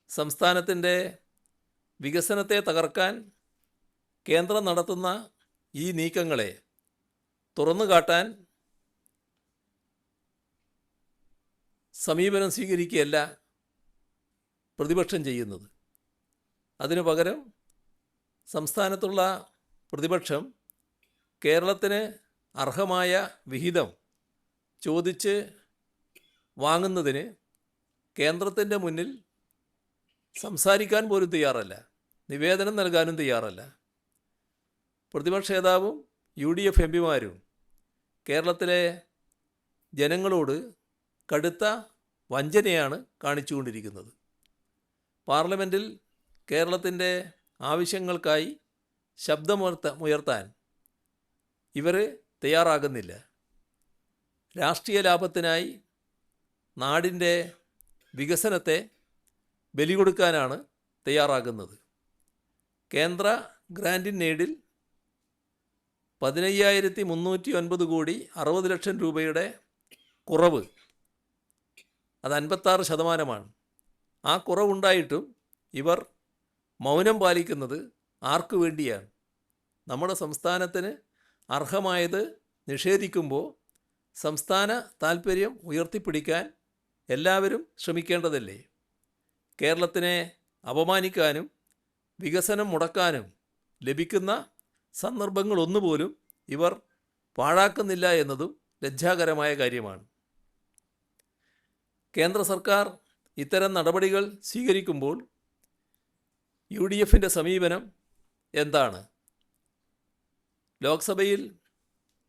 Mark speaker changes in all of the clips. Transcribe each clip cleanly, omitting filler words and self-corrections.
Speaker 1: സംസ്ഥാനത്തിൻ്റെ വികസനത്തെ തകർക്കാൻ കേന്ദ്രം നടത്തുന്ന ഈ നീക്കങ്ങളെ തുറന്നു കാട്ടാൻ സമീപനം സ്വീകരിക്കുകയല്ല പ്രതിപക്ഷം ചെയ്യുന്നത്. അതിനു പകരം സംസ്ഥാനത്തുള്ള പ്രതിപക്ഷം കേരളത്തിന് അർഹമായ വിഹിതം ചോദിച്ച് വാങ്ങുന്നതിന് കേന്ദ്രത്തിൻ്റെ മുന്നിൽ സംസാരിക്കാൻ പോലും തയ്യാറല്ല, നിവേദനം നൽകാനും തയ്യാറല്ല. പ്രതിപക്ഷ നേതാവും UDF എംപിമാരും കേരളത്തിലെ ജനങ്ങളോട് കടുത്ത വഞ്ചനയാണ് കാണിച്ചുകൊണ്ടിരിക്കുന്നത്. പാർലമെൻറ്റിൽ കേരളത്തിൻ്റെ ആവശ്യങ്ങൾക്കായി ശബ്ദമുയർത്താൻ ഇവർ തയ്യാറാകുന്നില്ല. രാഷ്ട്രീയ ലാഭത്തിനായി നാടിൻ്റെ വികസനത്തെ ബലി കൊടുക്കാനാണ് തയ്യാറാകുന്നത്. കേന്ദ്ര ഗ്രാൻഡ് ഇൻ എയ്ഡിൽ 15,309 കോടി 60 ലക്ഷം രൂപയുടെ കുറവ്, അത് 56%. ആ കുറവുണ്ടായിട്ടും ഇവർ മൗനം പാലിക്കുന്നത് ആർക്കു വേണ്ടിയാണ്? നമ്മുടെ സംസ്ഥാനത്തിന് അർഹമായത് നിഷേധിക്കുമ്പോൾ സംസ്ഥാന താൽപ്പര്യം ഉയർത്തിപ്പിടിക്കാൻ എല്ലാവരും ശ്രമിക്കേണ്ടതല്ലേ? കേരളത്തിനെ അപമാനിക്കാനും വികസനം മുടക്കാനും ലഭിക്കുന്ന സന്ദർഭങ്ങളൊന്നുപോലും ഇവർ പാഴാക്കുന്നില്ല എന്നതും ലജ്ജാകരമായ കാര്യമാണ്. കേന്ദ്ര സർക്കാർ ഇത്തരം നടപടികൾ സ്വീകരിക്കുമ്പോൾ UDFൻ്റെ സമീപനം എന്താണ്? ലോക്സഭയിൽ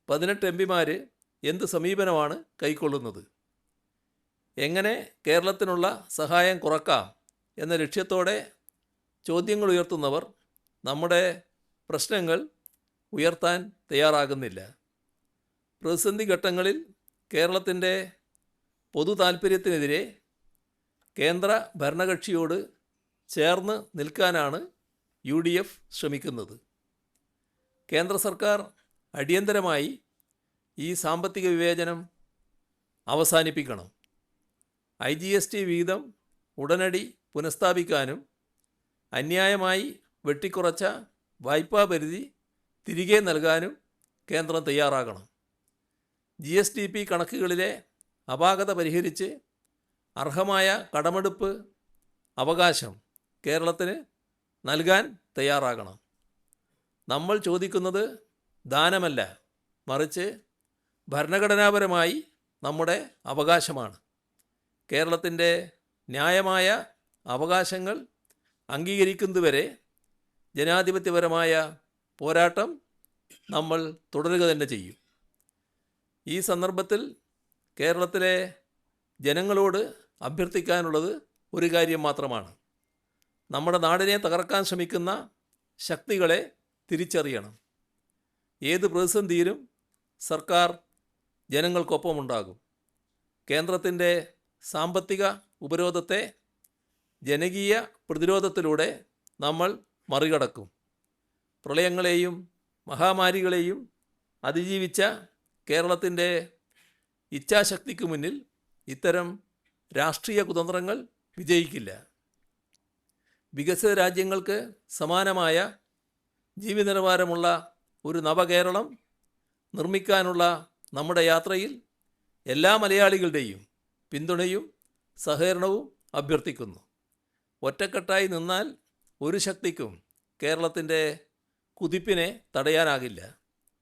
Speaker 1: 18 എംപിമാർ എന്ത് സമീപനമാണ് കൈക്കൊള്ളുന്നത്? എങ്ങനെ കേരളത്തിനുള്ള സഹായം കുറക്കാം എന്ന ലക്ഷ്യത്തോടെ ചോദ്യങ്ങൾ ഉയർത്തുന്നവർ നമ്മുടെ പ്രശ്നങ്ങൾ ഉയർത്താൻ തയ്യാറാകുന്നില്ല. പ്രതിസന്ധി ഘട്ടങ്ങളിൽ കേരളത്തിൻ്റെ പൊതു താൽപ്പര്യത്തിനെതിരെ കേന്ദ്ര ഭരണകക്ഷിയോട് ചേർന്ന് നിൽക്കാനാണ് UDF ശ്രമിക്കുന്നത്. കേന്ദ്ര സർക്കാർ അടിയന്തരമായി ഈ സാമ്പത്തിക വിവേചനം അവസാനിപ്പിക്കണം. IGST വിഹിതം ഉടനടി പുനഃസ്ഥാപിക്കാനും അന്യായമായി വെട്ടിക്കുറച്ച വായ്പാ പരിധി തിരികെ നൽകാനും കേന്ദ്രം തയ്യാറാകണം. GSDP കണക്കുകളിലെ അപാകത പരിഹരിച്ച് അർഹമായ കടമെടുപ്പ് അവകാശം കേരളത്തിന് നൽകാൻ തയ്യാറാകണം. നമ്മൾ ചോദിക്കുന്നത് ദാനമല്ല, മറിച്ച് ഭരണഘടനാപരമായി നമ്മുടെ അവകാശമാണ്. കേരളത്തിൻ്റെ ന്യായമായ അവകാശങ്ങൾ അംഗീകരിക്കുന്നതുവരെ ജനാധിപത്യപരമായ പോരാട്ടം നമ്മൾ തുടരുക തന്നെ ചെയ്യും. ഈ സന്ദർഭത്തിൽ കേരളത്തിലെ ജനങ്ങളോട് അഭ്യർത്ഥിക്കാനുള്ളത് ഒരു കാര്യം മാത്രമാണ്. നമ്മുടെ നാടിനെ തകർക്കാൻ ശ്രമിക്കുന്ന ശക്തികളെ തിരിച്ചറിയണം. ഏത് പ്രതിസന്ധിയിലും സർക്കാർ ജനങ്ങൾക്കൊപ്പമുണ്ടാകും. കേന്ദ്രത്തിൻ്റെ സാമ്പത്തിക ഉപരോധത്തെ ജനകീയ പ്രതിരോധത്തിലൂടെ നമ്മൾ മറികടക്കും. പ്രളയങ്ങളെയും മഹാമാരികളെയും അതിജീവിച്ച കേരളത്തിൻ്റെ ഇച്ഛാശക്തിക്ക് മുന്നിൽ ഇത്തരം രാഷ്ട്രീയ കുതന്ത്രങ്ങൾ വിജയിക്കില്ല. വികസിത രാജ്യങ്ങൾക്ക് സമാനമായ ജീവിത നിലവാരമുള്ള ഒരു നവകേരളം നിർമ്മിക്കാനുള്ള നമ്മുടെ യാത്രയിൽ എല്ലാ മലയാളികളുടെയും പിന്തുണയും സഹകരണവും അഭ്യർത്ഥിക്കുന്നു. ഒറ്റക്കെട്ടായി നിന്നാൽ ഒരു ശക്തിക്കും കേരളത്തിൻ്റെ കുതിപ്പിനെ തടയാനാകില്ല.